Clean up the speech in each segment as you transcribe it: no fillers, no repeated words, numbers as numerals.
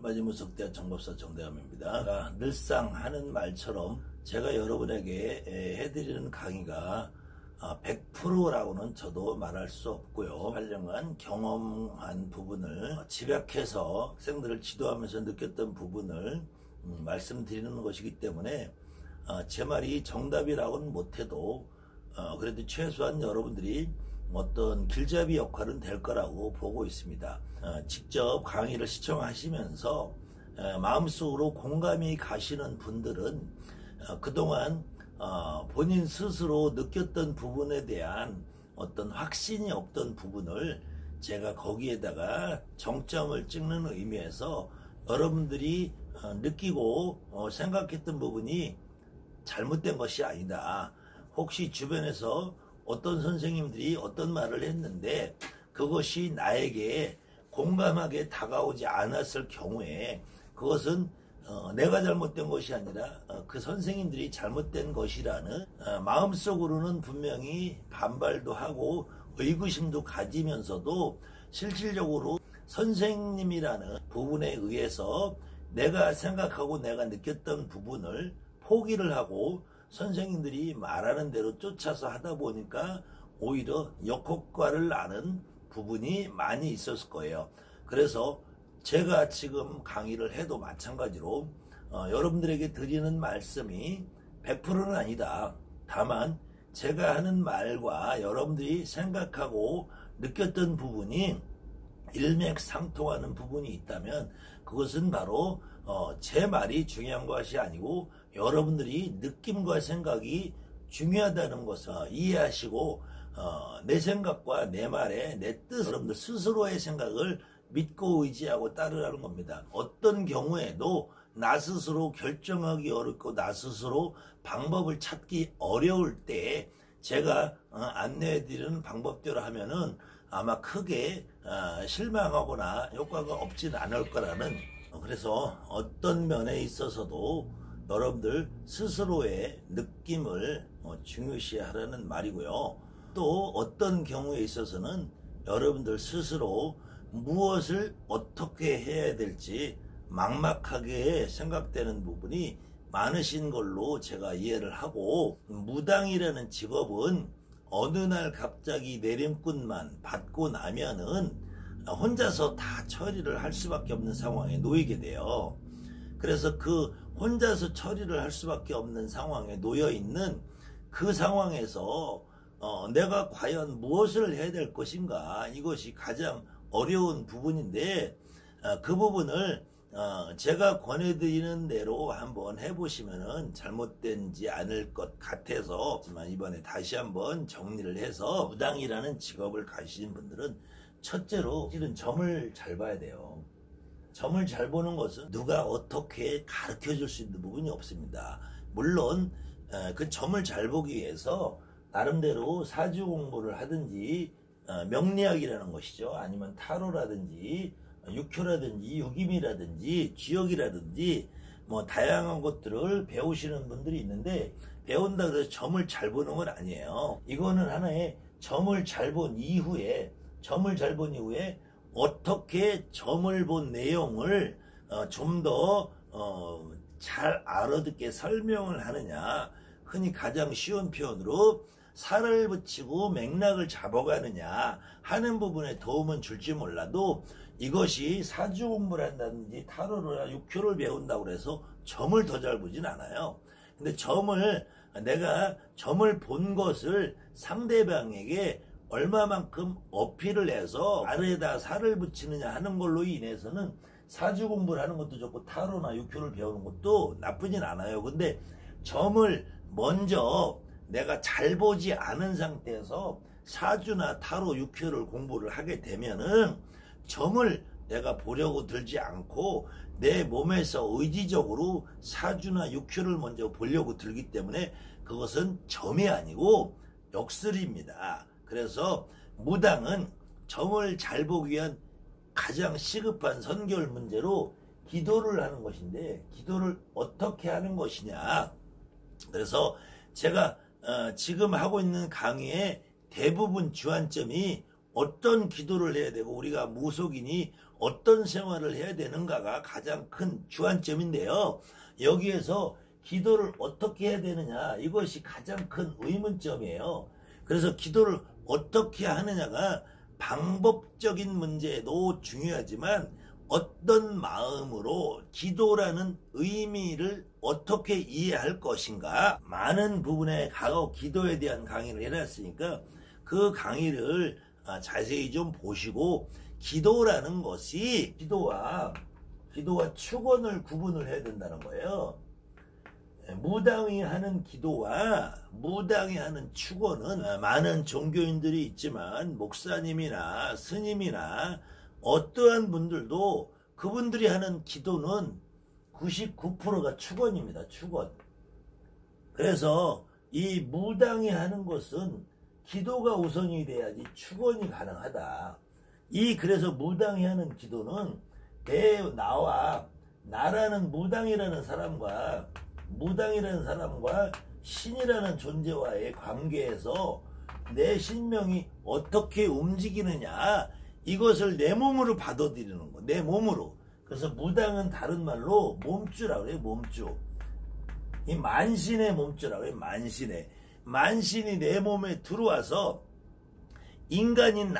빠지무석대학 정법사 정대감입니다. 늘상 하는 말처럼 제가 여러분에게 해드리는 강의가 100%라고는 저도 말할 수 없고요. 8년간 경험한 부분을 집약해서 학생들을 지도하면서 느꼈던 부분을 말씀드리는 것이기 때문에 제 말이 정답이라고는 못해도 그래도 최소한 여러분들이 어떤 길잡이 역할은 될 거라고 보고 있습니다. 직접 강의를 시청하시면서 마음속으로 공감이 가시는 분들은 그동안 본인 스스로 느꼈던 부분에 대한 어떤 확신이 없던 부분을 제가 거기에다가 정점을 찍는 의미에서 여러분들이 느끼고 생각했던 부분이 잘못된 것이 아니다. 혹시 주변에서 어떤 선생님들이 어떤 말을 했는데 그것이 나에게 공감하게 다가오지 않았을 경우에 그것은 내가 잘못된 것이 아니라 그 선생님들이 잘못된 것이라는 마음속으로는 분명히 반발도 하고 의구심도 가지면서도 실질적으로 선생님이라는 부분에 의해서 내가 생각하고 내가 느꼈던 부분을 포기를 하고 선생님들이 말하는 대로 쫓아서 하다 보니까 오히려 역효과를 나는 부분이 많이 있었을 거예요. 그래서 제가 지금 강의를 해도 마찬가지로 여러분들에게 드리는 말씀이 100%는 아니다. 다만 제가 하는 말과 여러분들이 생각하고 느꼈던 부분이 일맥상통하는 부분이 있다면 그것은 바로 제 말이 중요한 것이 아니고 여러분들이 느낌과 생각이 중요하다는 것을 이해하시고 내 생각과 내 말에 내 뜻, 여러분들 스스로의 생각을 믿고 의지하고 따르라는 겁니다. 어떤 경우에도 나 스스로 결정하기 어렵고 나 스스로 방법을 찾기 어려울 때 제가 안내해드리는 방법대로 하면은 아마 크게 실망하거나 효과가 없진 않을 거라는, 그래서 어떤 면에 있어서도 여러분들 스스로의 느낌을 중요시하라는 말이고요. 또 어떤 경우에 있어서는 여러분들 스스로 무엇을 어떻게 해야 될지 막막하게 생각되는 부분이 많으신 걸로 제가 이해를 하고, 무당이라는 직업은 어느 날 갑자기 내림꾼만 받고 나면은 혼자서 다 처리를 할 수밖에 없는 상황에 놓이게 돼요. 그래서 그 혼자서 처리를 할 수밖에 없는 상황에 놓여 있는 그 상황에서 내가 과연 무엇을 해야 될 것인가, 이것이 가장 어려운 부분인데 그 부분을 제가 권해드리는 대로 한번 해보시면은 잘못되지 않을 것 같아서, 하지만 이번에 다시 한번 정리를 해서 무당이라는 직업을 가지신 분들은 첫째로 실은 점을 잘 봐야 돼요. 점을 잘 보는 것은 누가 어떻게 가르쳐 줄 수 있는 부분이 없습니다. 물론 그 점을 잘 보기 위해서 나름대로 사주 공부를 하든지 명리학이라는 것이죠. 아니면 타로라든지 육효라든지 육임이라든지 지역이라든지 뭐 다양한 것들을 배우시는 분들이 있는데, 배운다고 해서 점을 잘 보는 건 아니에요. 이거는 하나의 점을 잘 본 이후에 어떻게 점을 본 내용을 좀 더 잘 알아듣게 설명을 하느냐, 흔히 가장 쉬운 표현으로 살을 붙이고 맥락을 잡아가느냐 하는 부분에 도움은 줄지 몰라도, 이것이 사주 공부를 한다든지 타로나 육효를 배운다고 해서 점을 더 잘 보진 않아요. 근데 내가 점을 본 것을 상대방에게 얼마만큼 어필을 해서 알에다 살을 붙이느냐 하는 걸로 인해서는 사주 공부를 하는 것도 좋고 타로나 육효를 배우는 것도 나쁘진 않아요. 근데 점을 먼저 내가 잘 보지 않은 상태에서 사주나 타로 육효를 공부를 하게 되면은 점을 내가 보려고 들지 않고 내 몸에서 의지적으로 사주나 육효를 먼저 보려고 들기 때문에 그것은 점이 아니고 역술입니다. 그래서 무당은 점을 잘 보기 위한 가장 시급한 선결 문제로 기도를 하는 것인데, 기도를 어떻게 하는 것이냐. 그래서 제가 지금 하고 있는 강의의 대부분 주안점이 어떤 기도를 해야 되고 우리가 무속인이 어떤 생활을 해야 되는가가 가장 큰 주안점인데요. 여기에서 기도를 어떻게 해야 되느냐, 이것이 가장 큰 의문점이에요. 그래서 기도를 어떻게 하느냐가 방법적인 문제도 중요하지만 어떤 마음으로 기도라는 의미를 어떻게 이해할 것인가, 많은 부분에 가고 기도에 대한 강의를 해놨으니까 그 강의를 자세히 좀 보시고, 기도라는 것이 기도와 축원을 구분을 해야 된다는 거예요. 무당이 하는 기도와 무당이 하는 축원은 많은 종교인들이 있지만 목사님이나 스님이나 어떠한 분들도 그분들이 하는 기도는 99%가 축원입니다. 축원. 그래서 이 무당이 하는 것은 기도가 우선이 돼야지 축원이 가능하다. 그래서 무당이 하는 기도는 나라는 무당이라는 사람과 신이라는 존재와의 관계에서 내 신명이 어떻게 움직이느냐, 이것을 내 몸으로 받아들이는 거, 내 몸으로. 그래서 무당은 다른 말로 몸주라고 그래요. 몸주. 이 만신의 몸주라고 해요. 만신이 내 몸에 들어와서 인간인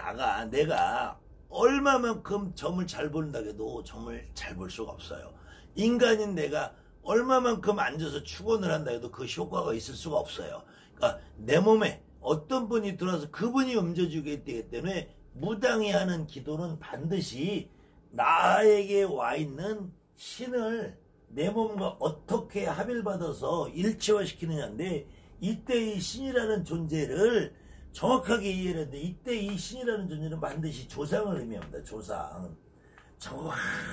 내가 얼마만큼 점을 잘 본다고 해도 점을 잘 볼 수가 없어요. 인간인 내가 얼마만큼 앉아서 축원을 한다 해도 그 효과가 있을 수가 없어요. 그러니까 내 몸에 어떤 분이 들어와서 그분이 움직여주기 때문에 무당이 하는 기도는 반드시 나에게 와 있는 신을 내 몸과 어떻게 합일받아서 일체화시키느냐인데, 이때 이 신이라는 존재를 정확하게 이해를 했는데, 이때 이 신이라는 존재는 반드시 조상을 의미합니다. 조상. 저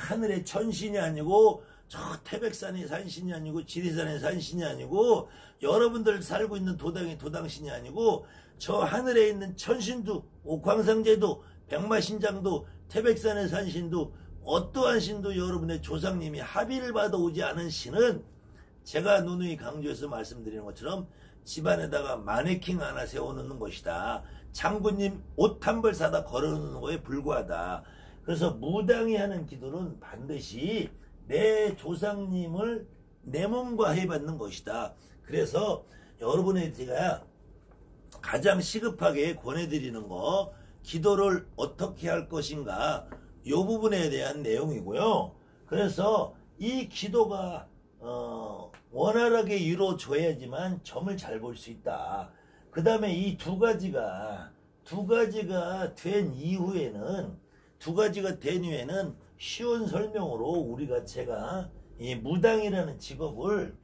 하늘의 천신이 아니고, 저 태백산의 산신이 아니고, 지리산의 산신이 아니고, 여러분들 살고 있는 도당의 도당신이 아니고, 저 하늘에 있는 천신도, 옥황상제도, 백마신장도, 태백산의 산신도, 어떠한 신도 여러분의 조상님이 합의를 받아 오지 않은 신은, 제가 누누이 강조해서 말씀드리는 것처럼 집안에다가 마네킹 하나 세워놓는 것이다. 장군님 옷 한 벌 사다 걸어놓는 거에 불과하다. 그래서 무당이 하는 기도는 반드시 내 조상님을 내 몸과 해받는 것이다. 그래서 여러분의 제가 가장 시급하게 권해드리는 거, 기도를 어떻게 할 것인가, 이 부분에 대한 내용이고요. 그래서 이 기도가 원활하게 이루어져야지만 점을 잘 볼 수 있다. 그 다음에 이 두 가지가 된 이후에는 쉬운 설명으로 제가 이 무당이라는 직업을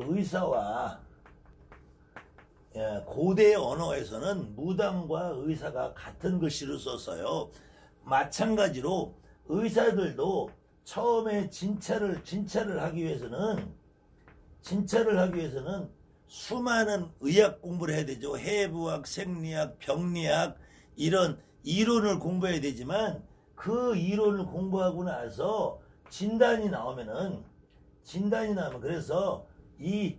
의사와, 고대 언어에서는 무당과 의사가 같은 글씨를 썼어요. 마찬가지로 의사들도 처음에 진찰을 하기 위해서는 수많은 의학 공부를 해야 되죠. 해부학, 생리학, 병리학, 이런 이론을 공부해야 되지만, 그 이론을 공부하고 나서 진단이 나오면, 그래서 이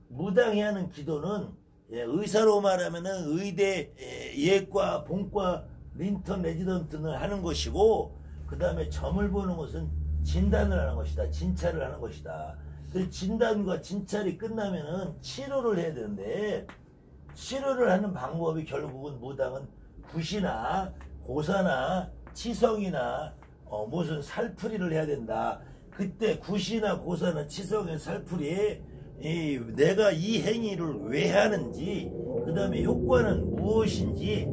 무당이 하는 기도는, 의사로 말하면은 의대, 예과, 본과, 린턴, 레지던트를 하는 것이고, 그 다음에 점을 보는 것은 진단을 하는 것이다. 진찰을 하는 것이다. 그 진단과 진찰이 끝나면은 치료를 해야 되는데, 치료를 하는 방법이 결국은 무당은 굿이나 고사나 치성이나 무슨 살풀이를 해야 된다. 그때 굿이나 고사나 치성의 살풀이에 내가 이 행위를 왜 하는지, 그 다음에 효과는 무엇인지,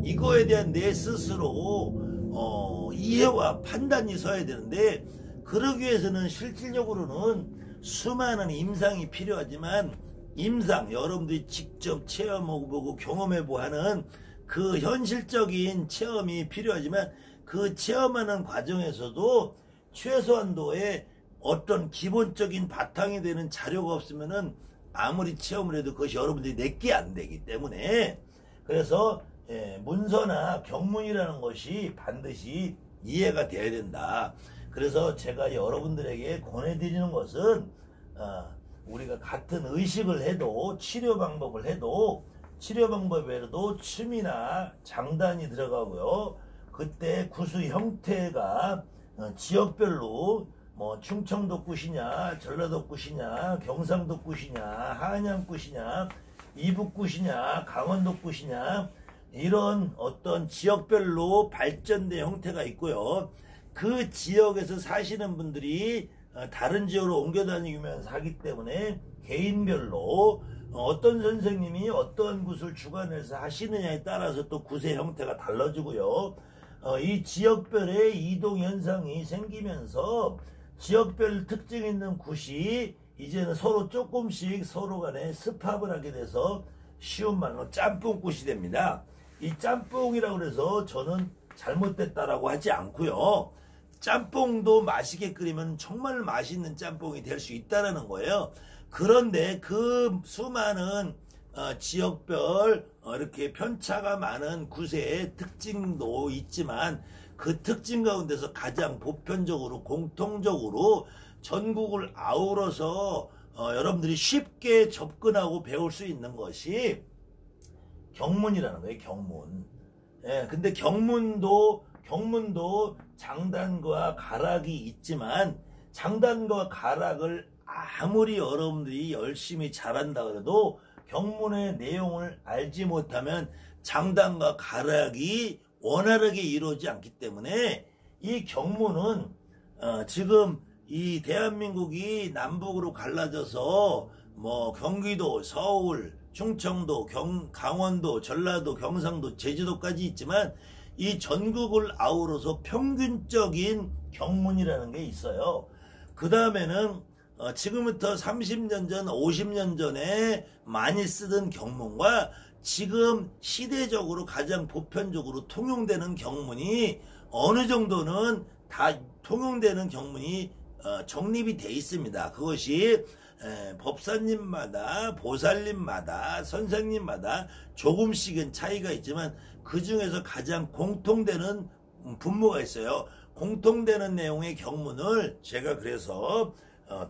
이거에 대한 내 스스로 이해와 판단이 서야 되는데, 그러기 위해서는 실질적으로는 수많은 임상이 필요하지만, 여러분들이 직접 체험해보고 경험해보고 하는 그 현실적인 체험이 필요하지만, 그 체험하는 과정에서도 최소한도의 어떤 기본적인 바탕이 되는 자료가 없으면은 아무리 체험을 해도 그것이 여러분들이 내게 안 되기 때문에, 그래서 문서나 경문이라는 것이 반드시 이해가 돼야 된다. 그래서 제가 여러분들에게 권해드리는 것은, 우리가 같은 의식을 해도, 치료 방법을 해도 치료 방법에도 춤이나 장단이 들어가고요. 그때 구수 형태가 지역별로 뭐 충청도 굿이냐, 전라도 굿이냐, 경상도 굿이냐, 한양 굿이냐, 이북 굿이냐, 강원도 굿이냐, 이런 어떤 지역별로 발전된 형태가 있고요. 그 지역에서 사시는 분들이 다른 지역으로 옮겨 다니면서 하기 때문에 개인별로 어떤 선생님이 어떤 굿을 주관해서 하시느냐에 따라서 또 굿의 형태가 달라지고요. 이 지역별의 이동 현상이 생기면서 지역별 특징 있는 굿이 이제는 서로 조금씩 서로 간에 습합을 하게 돼서 쉬운 말로 짬뽕 굿이 됩니다. 이 짬뽕이라고 해서 저는 잘못됐다라고 하지 않고요. 짬뽕도 맛있게 끓이면 정말 맛있는 짬뽕이 될 수 있다는 거예요. 그런데 그 수많은 지역별 이렇게 편차가 많은 굿의 특징도 있지만 그 특징 가운데서 가장 보편적으로 공통적으로 전국을 아우러서 여러분들이 쉽게 접근하고 배울 수 있는 것이 경문이라는 거예요. 경문. 예, 근데 경문도 장단과 가락이 있지만 장단과 가락을 아무리 여러분들이 열심히 잘한다 그래도 경문의 내용을 알지 못하면 장단과 가락이 원활하게 이루어지지 않기 때문에 이 경문은 지금 이 대한민국이 남북으로 갈라져서 뭐 경기도, 서울, 충청도, 강원도, 전라도, 경상도, 제주도까지 있지만 이 전국을 아우러서 평균적인 경문이라는 게 있어요. 그 다음에는 지금부터 30년 전, 50년 전에 많이 쓰던 경문과 지금 시대적으로 가장 보편적으로 통용되는 경문이 어느 정도는 다 통용되는 경문이 정립이 돼 있습니다. 그것이 법사님마다, 보살님마다, 선생님마다 조금씩은 차이가 있지만 그 중에서 가장 공통되는 분모가 있어요. 공통되는 내용의 경문을 제가 그래서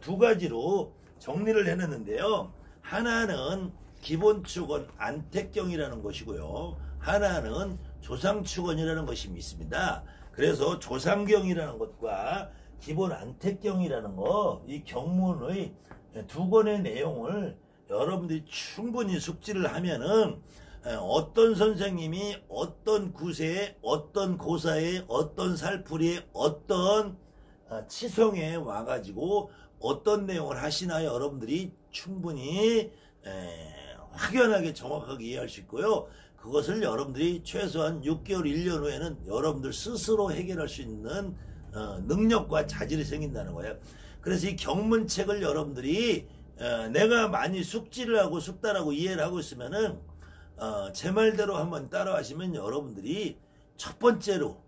두 가지로 정리를 해놨는데요. 하나는 기본축원 안택경이라는 것이고요. 하나는 조상축원이라는 것이 있습니다. 그래서 조상경이라는 것과 기본 안택경이라는 것, 이 경문의 두 권의 내용을 여러분들이 충분히 숙지를 하면은 어떤 선생님이 어떤 구세에 어떤 고사에 어떤 살풀이에 어떤 치성에 와가지고 어떤 내용을 하시나 여러분들이 충분히 확연하게 정확하게 이해할 수 있고요. 그것을 여러분들이 최소한 6개월 1년 후에는 여러분들 스스로 해결할 수 있는 능력과 자질이 생긴다는 거예요. 그래서 이 경문책을 여러분들이 내가 많이 숙지를 하고 숙달하고 이해를 하고 있으면은 제 말대로 한번 따라하시면 여러분들이 첫 번째로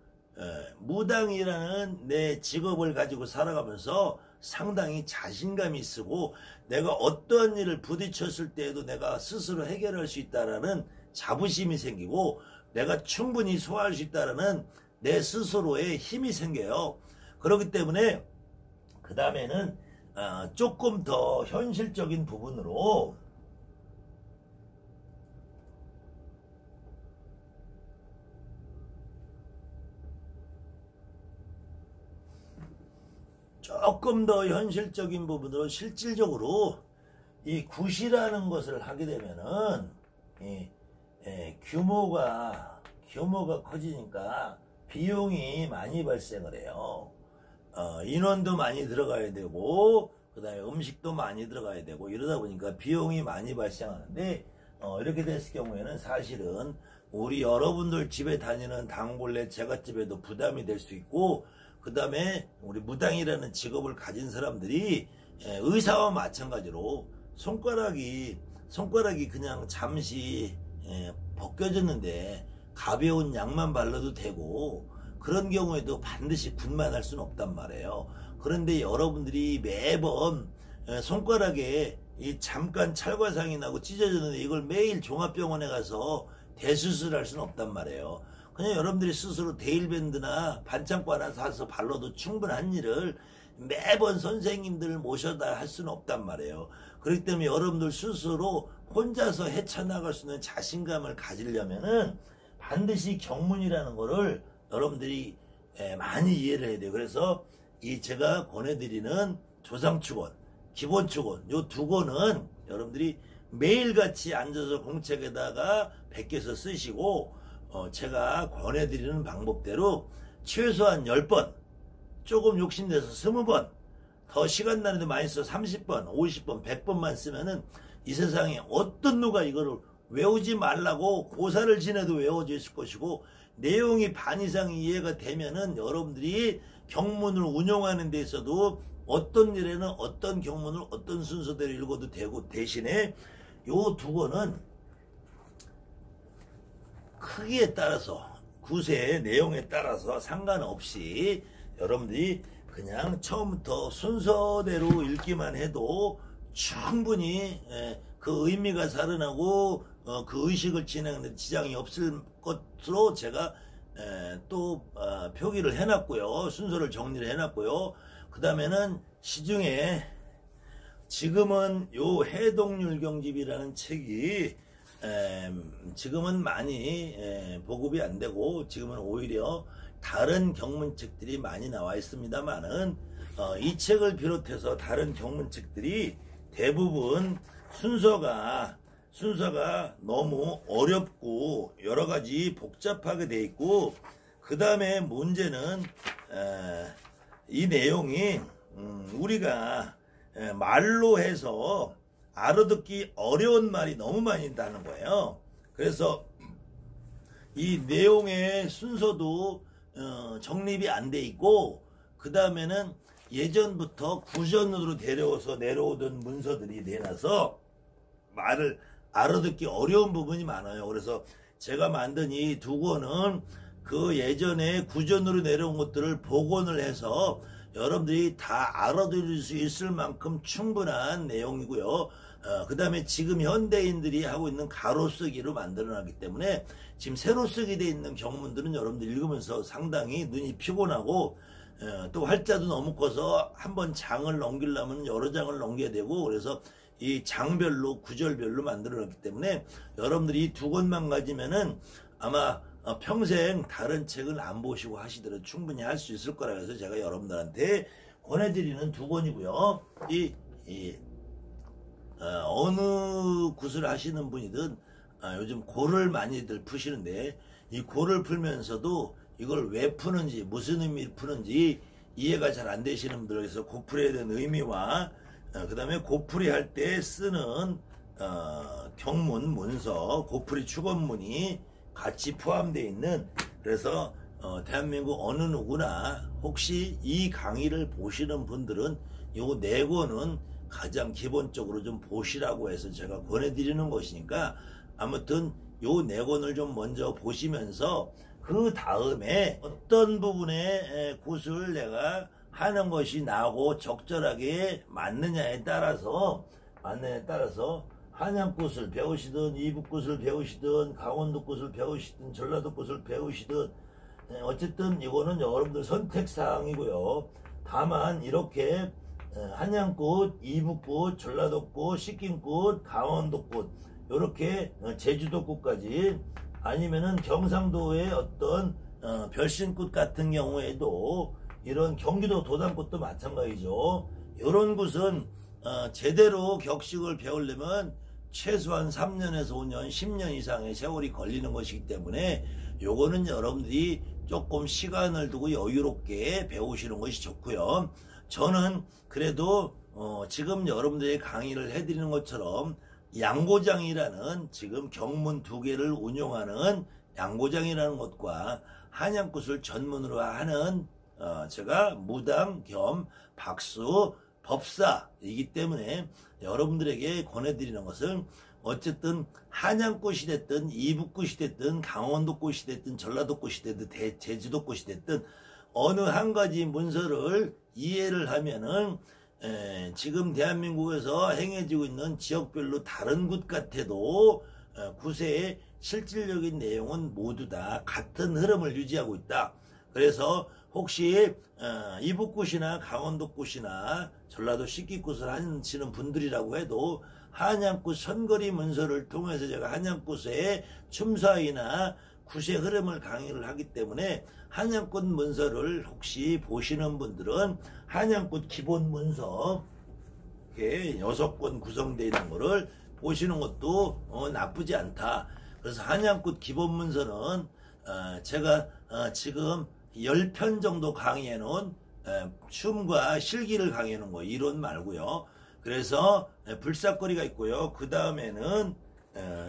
무당이라는 내 직업을 가지고 살아가면서 상당히 자신감이 쓰고 내가 어떠한 일을 부딪혔을 때에도 내가 스스로 해결할 수 있다라는 자부심이 생기고 내가 충분히 소화할 수 있다라는 내 스스로의 힘이 생겨요. 그렇기 때문에 그 다음에는 조금 더 현실적인 부분으로 조금 더 현실적인 부분으로 실질적으로 이 굿이라는 것을 하게 되면은 규모가 커지니까 비용이 많이 발생을 해요. 인원도 많이 들어가야 되고 그 다음에 음식도 많이 들어가야 되고 이러다 보니까 비용이 많이 발생하는데 이렇게 됐을 경우에는 사실은 우리 여러분들 집에 다니는 단골레 제갓집에도 부담이 될 수 있고 그 다음에 우리 무당이라는 직업을 가진 사람들이 의사와 마찬가지로 손가락이 그냥 잠시 벗겨졌는데 가벼운 약만 발라도 되고 그런 경우에도 반드시 굿만 할 수는 없단 말이에요. 그런데 여러분들이 매번 손가락에 이 잠깐 찰과상이 나고 찢어졌는데 이걸 매일 종합병원에 가서 대수술할 수는 없단 말이에요. 그냥 여러분들이 스스로 데일밴드나 반창고 하나 사서 발라도 충분한 일을 매번 선생님들 모셔다 할 수는 없단 말이에요. 그렇기 때문에 여러분들 스스로 혼자서 헤쳐나갈 수 있는 자신감을 가지려면은 반드시 경문이라는 거를 여러분들이 많이 이해를 해야 돼요. 그래서 이 제가 권해드리는 조상축원, 기본축원 요 두 권은 여러분들이 매일같이 앉아서 공책에다가 베껴서 쓰시고 제가 권해드리는 방법대로 최소한 10번, 조금 욕심내서 20번, 더 시간 나는데 많이 써 30번, 50번, 100번만 쓰면은 이 세상에 어떤 누가 이거를 외우지 말라고 고사를 지내도 외워져 있을 것이고, 내용이 반 이상 이해가 되면은 여러분들이 경문을 운용하는 데 있어도 어떤 일에는 어떤 경문을 어떤 순서대로 읽어도 되고, 대신에 요 두 권은 크기에 따라서 구세의 내용에 따라서 상관없이 여러분들이 그냥 처음부터 순서대로 읽기만 해도 충분히 그 의미가 살아나고 그 의식을 진행하는 데 지장이 없을 것으로 제가 또 표기를 해놨고요. 순서를 정리를 해놨고요. 그 다음에는 시중에 지금은 요 해동율경집이라는 책이 지금은 많이 보급이 안 되고, 지금은 오히려 다른 경문책들이 많이 나와 있습니다만은 이 책을 비롯해서 다른 경문책들이 대부분 순서가 너무 어렵고 여러 가지 복잡하게 돼 있고, 그 다음에 문제는 이 내용이 우리가 말로 해서 알아듣기 어려운 말이 너무 많이 있다는 거예요. 그래서 이 내용의 순서도 정립이 안 돼 있고, 그 다음에는 예전부터 구전으로 내려오던 문서들이 내놔서 말을 알아듣기 어려운 부분이 많아요. 그래서 제가 만든 이 두 권은 그 예전에 구전으로 내려온 것들을 복원을 해서 여러분들이 다 알아들을 수 있을 만큼 충분한 내용이고요. 그 다음에 지금 현대인들이 하고 있는 가로쓰기로 만들어놨기 때문에 지금 세로 쓰기 돼 있는 경문들은 여러분들 읽으면서 상당히 눈이 피곤하고 또 활자도 너무 커서 한번 장을 넘기려면 여러 장을 넘겨야 되고, 그래서 이 장별로 구절별로 만들어놨기 때문에 여러분들이 이 두 권만 가지면은 아마 평생 다른 책을 안 보시고 하시더라도 충분히 할 수 있을 거라 해서 제가 여러분들한테 권해드리는 두 권이고요. 어느 굿을 하시는 분이든 요즘 고를 많이들 푸시는데, 이 고를 풀면서도 이걸 왜 푸는지, 무슨 의미를 푸는지 이해가 잘 안 되시는 분들에서 고풀이에 대한 의미와 그 다음에 고풀이 할 때 쓰는 경문, 문서, 고풀이 축원문이 같이 포함되어 있는, 그래서 대한민국 어느 누구나 혹시 이 강의를 보시는 분들은 요 네 권은 가장 기본적으로 좀 보시라고 해서 제가 권해드리는 것이니까, 아무튼 요 네 권을 좀 먼저 보시면서 그 다음에 어떤 부분에 굿을 내가 하는 것이 나하고 적절하게 맞느냐에 따라서 한양굿을 배우시든 이북굿을 배우시든 강원도굿을 배우시든 전라도굿을 배우시든 어쨌든 이거는 여러분들 선택사항이고요. 다만 이렇게 한양굿, 이북굿, 전라도굿, 식김굿, 강원도굿, 이렇게 제주도굿까지, 아니면은 경상도의 어떤 별신굿 같은 경우에도 이런 경기도 도당굿도 마찬가지죠. 이런 굿은 제대로 격식을 배우려면 최소한 3년에서 5년, 10년 이상의 세월이 걸리는 것이기 때문에 요거는 여러분들이 조금 시간을 두고 여유롭게 배우시는 것이 좋고요. 저는 그래도 지금 여러분들의 강의를 해드리는 것처럼 양고장이라는, 지금 경문 두 개를 운용하는 양고장이라는 것과 한양굿을 전문으로 하는 제가 무당 겸 박수 법사이기 때문에 여러분들에게 권해드리는 것은, 어쨌든 한양굿이 됐든 이북굿이 됐든 강원도굿이 됐든 전라도굿이 됐든 제주도굿이 됐든 어느 한 가지 문서를 이해를 하면은 지금 대한민국에서 행해지고 있는 지역별로 다른 굿 같아도 굿의 실질적인 내용은 모두 다 같은 흐름을 유지하고 있다. 그래서 혹시 이북굿이나 강원도굿이나 전라도 식기굿을 하시는 분들이라고 해도 한양굿 선거리 문서를 통해서 제가 한양굿의 춤사위나 굿의 흐름을 강의를 하기 때문에 한양굿 문서를 혹시 보시는 분들은 한양굿 기본 문서 이렇게 6권 구성되어 있는 거를 보시는 것도 나쁘지 않다. 그래서 한양굿 기본 문서는 제가 지금 10편 정도 강의해 놓은 춤과 실기를 강의해 놓은 거 이론 말고요. 그래서 불사거리가 있고요. 그 다음에는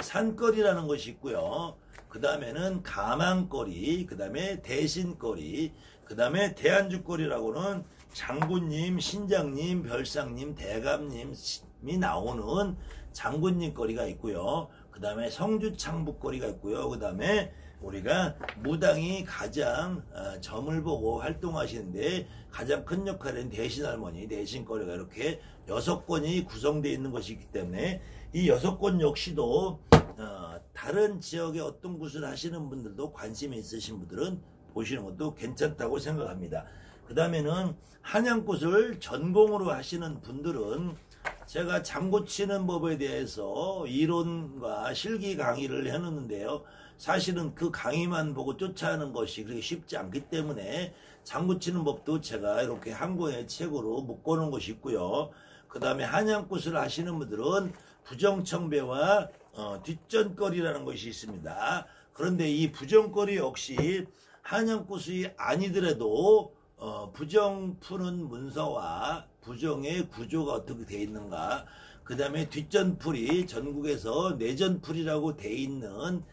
산거리라는 것이 있고요. 그 다음에는 가망거리, 그 다음에 대신거리, 그 다음에 대안주거리라고는 장군님, 신장님, 별상님, 대감님이 나오는 장군님 거리가 있고요. 그 다음에 성주창북거리가 있고요. 그 다음에 우리가 무당이 가장 점을 보고 활동하시는데 가장 큰 역할은 대신할머니, 대신거리가 이렇게 6권이 구성되어 있는 것이 있기 때문에 이 6권 역시도 다른 지역의 어떤 굿을 하시는 분들도 관심이 있으신 분들은 보시는 것도 괜찮다고 생각합니다. 그 다음에는 한양굿을 전공으로 하시는 분들은 제가 장구 치는 법에 대해서 이론과 실기 강의를 해놓는데요. 사실은 그 강의만 보고 쫓아하는 것이 그렇게 쉽지 않기 때문에 장구 치는 법도 제가 이렇게 한 권의 책으로 묶어놓은 것이 있고요. 그 다음에 한양굿을 하시는 분들은 부정청배와 뒷전거리라는 것이 있습니다. 그런데 이 부정거리 역시 한양굿이 아니더라도 부정 푸는 문서와 부정의 구조가 어떻게 되어 있는가, 그 다음에 뒷전풀이 전국에서 내전풀이라고 되어 있는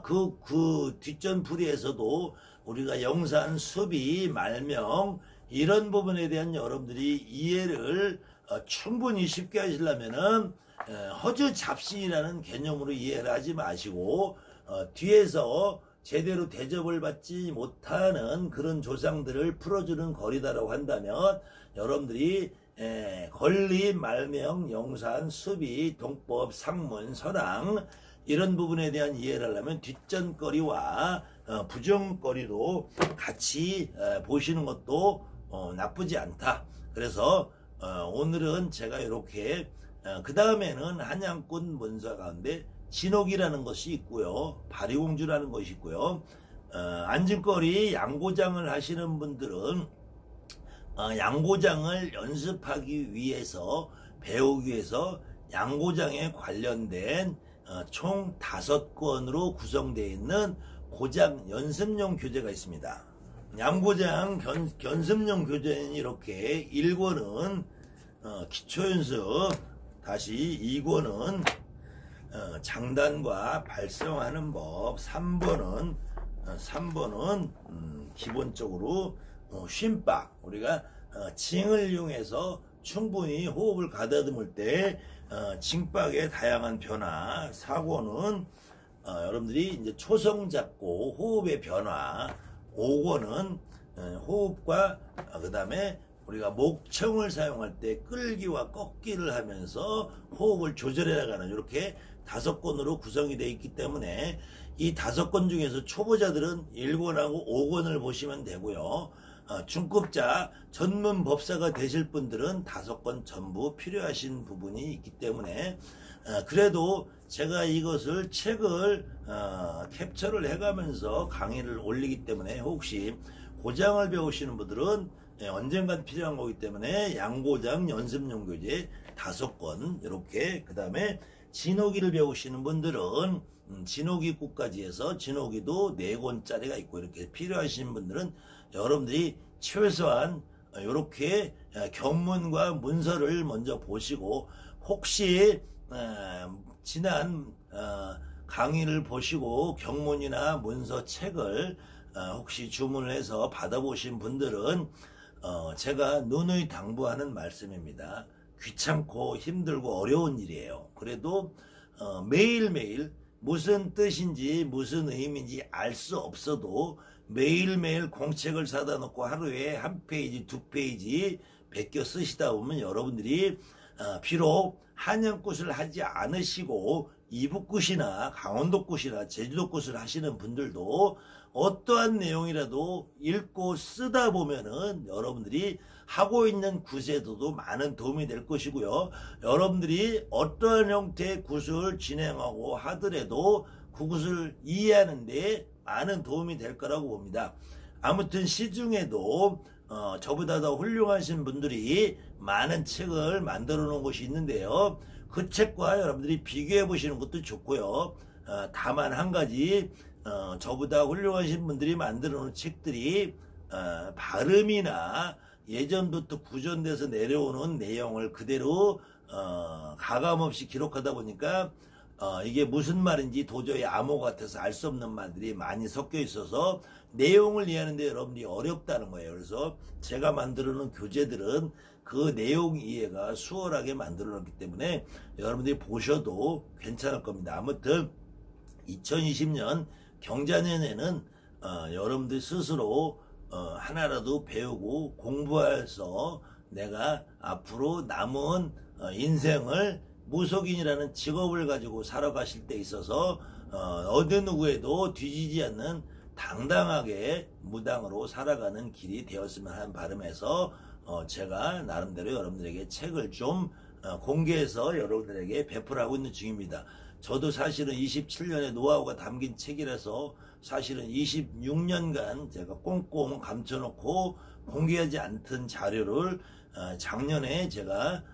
그 뒷전풀이에서도 우리가 영산, 수비, 말명 이런 부분에 대한 여러분들이 이해를 충분히 쉽게 하시려면은 허주잡신이라는 개념으로 이해를 하지 마시고 뒤에서 제대로 대접을 받지 못하는 그런 조상들을 풀어주는 거리다라고 한다면 여러분들이 권리, 말명, 영산, 수비, 동법, 상문, 설왕 이런 부분에 대한 이해를 하려면 뒷전거리와 부정거리로 같이 보시는 것도 나쁘지 않다. 그래서 오늘은 제가 이렇게 그 다음에는 한양굿 문서 가운데 진옥이라는 것이 있고요. 바리공주라는 것이 있고요. 안진거리 양고장을 하시는 분들은 양고장을 연습하기 위해서 배우기 위해서 양고장에 관련된 총 5권으로 구성되어 있는 고장 연습용 교재가 있습니다. 양고장 연습용 교재는 이렇게 1권은 기초연습, 다시 2권은 장단과 발성하는 법, 3번은 기본적으로 쉼박, 우리가 징을 이용해서 충분히 호흡을 가다듬을 때 징박의 다양한 변화, 4권은 여러분들이 이제 초성 잡고 호흡의 변화, 5권은 호흡과 그 다음에 우리가 목청을 사용할 때 끌기와 꺾기를 하면서 호흡을 조절해 나가는 이렇게 5권으로 구성이 되어 있기 때문에 이 5권 중에서 초보자들은 1권하고 5권을 보시면 되고요. 중급자 전문 법사가 되실 분들은 5권 전부 필요하신 부분이 있기 때문에 그래도 제가 이것을 책을 캡처를 해가면서 강의를 올리기 때문에 혹시 고장을 배우시는 분들은 언젠간 필요한 거기 때문에 양고장 연습용 교재 5권 이렇게, 그 다음에 진호기를 배우시는 분들은 진호기국까지 해서 진호기도 4권짜리가 있고 이렇게 필요하신 분들은 여러분들이 최소한 이렇게 견문과 문서를 먼저 보시고 혹시 지난 강의를 보시고 경문이나 문서 책을 혹시 주문을 해서 받아보신 분들은 제가 누누이 당부하는 말씀입니다. 귀찮고 힘들고 어려운 일이에요. 그래도 매일매일 무슨 뜻인지 무슨 의미인지 알 수 없어도 매일매일 공책을 사다 놓고 하루에 1페이지 2페이지 베껴 쓰시다 보면 여러분들이 비록 한양굿을 하지 않으시고 이북굿이나 강원도굿이나 제주도굿을 하시는 분들도 어떠한 내용이라도 읽고 쓰다 보면은 여러분들이 하고 있는 굿에도 많은 도움이 될 것이고요. 여러분들이 어떠한 형태의 굿을 진행하고 하더라도 그 굿을 이해하는 데 많은 도움이 될 거라고 봅니다. 아무튼 시중에도 저보다 더 훌륭하신 분들이 많은 책을 만들어 놓은 것이 있는데요. 그 책과 여러분들이 비교해 보시는 것도 좋고요. 다만 한 가지 저보다 훌륭하신 분들이 만들어 놓은 책들이 발음이나 예전부터 구전돼서 내려오는 내용을 그대로 가감없이 기록하다 보니까 이게 무슨 말인지 도저히 암호 같아서 알 수 없는 말들이 많이 섞여 있어서 내용을 이해하는데 여러분이 어렵다는 거예요. 그래서 제가 만들어 놓은 교재들은 그 내용 이해가 수월하게 만들어 놓기 때문에 여러분들이 보셔도 괜찮을 겁니다. 아무튼 2020년 경자년에는 여러분들 스스로 하나라도 배우고 공부해서 내가 앞으로 남은 인생을 무속인이라는 직업을 가지고 살아가실 때 있어서 어느 누구에도 뒤지지 않는 당당하게 무당으로 살아가는 길이 되었으면 하는 바람에서 제가 나름대로 여러분들에게 책을 좀 공개해서 여러분들에게 배포하고 있는 중입니다. 저도 사실은 27년의 노하우가 담긴 책이라서 사실은 26년간 제가 꽁꽁 감춰놓고 공개하지 않던 자료를 작년에 제가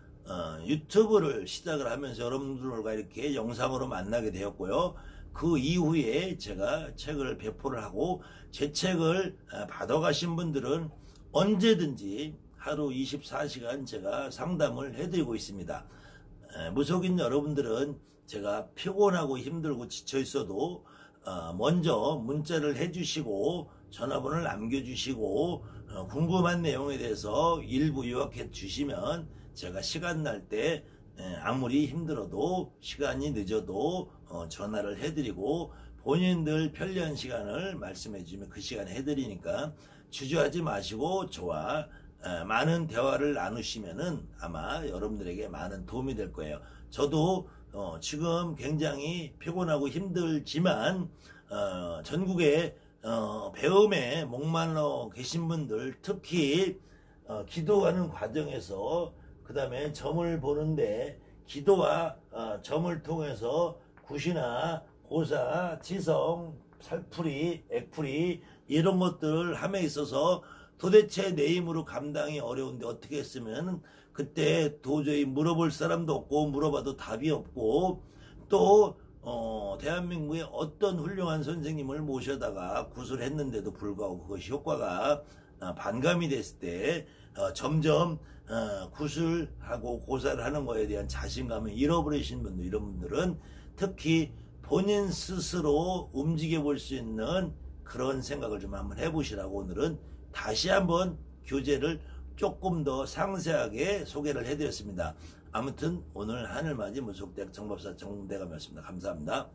유튜브를 시작을 하면서 여러분들과 이렇게 영상으로 만나게 되었고요. 그 이후에 제가 책을 배포를 하고 제 책을 받아가신 분들은 언제든지 하루 24시간 제가 상담을 해드리고 있습니다. 무속인 여러분들은 제가 피곤하고 힘들고 지쳐 있어도 먼저 문자를 해주시고 전화번호를 남겨주시고 궁금한 내용에 대해서 일부 요약해 주시면 제가 시간 날 때 아무리 힘들어도 시간이 늦어도 전화를 해드리고 본인들 편리한 시간을 말씀해 주시면 그 시간에 해드리니까 주저하지 마시고 저와 많은 대화를 나누시면은 아마 여러분들에게 많은 도움이 될 거예요. 저도 지금 굉장히 피곤하고 힘들지만 전국에 배움에 목말라 계신 분들 특히 기도하는 과정에서 그 다음에 점을 보는데 기도와 점을 통해서 굿이나 고사, 지성, 살풀이, 액풀이 이런 것들을 함에 있어서 도대체 내 힘으로 감당이 어려운데 어떻게 했으면 그때 도저히 물어볼 사람도 없고 물어봐도 답이 없고 또 대한민국의 어떤 훌륭한 선생님을 모셔다가 굿을 했는데도 불구하고 그것이 효과가 반감이 됐을 때 점점 굿을 하고 고사를 하는 거에 대한 자신감을 잃어버리신 분들 이런 분들은 특히 본인 스스로 움직여 볼 수 있는 그런 생각을 좀 한번 해보시라고 오늘은 다시 한번 교재를 조금 더 상세하게 소개를 해드렸습니다. 아무튼 오늘 하늘맞이 무속대학 정법사 정대감이었습니다. 감사합니다.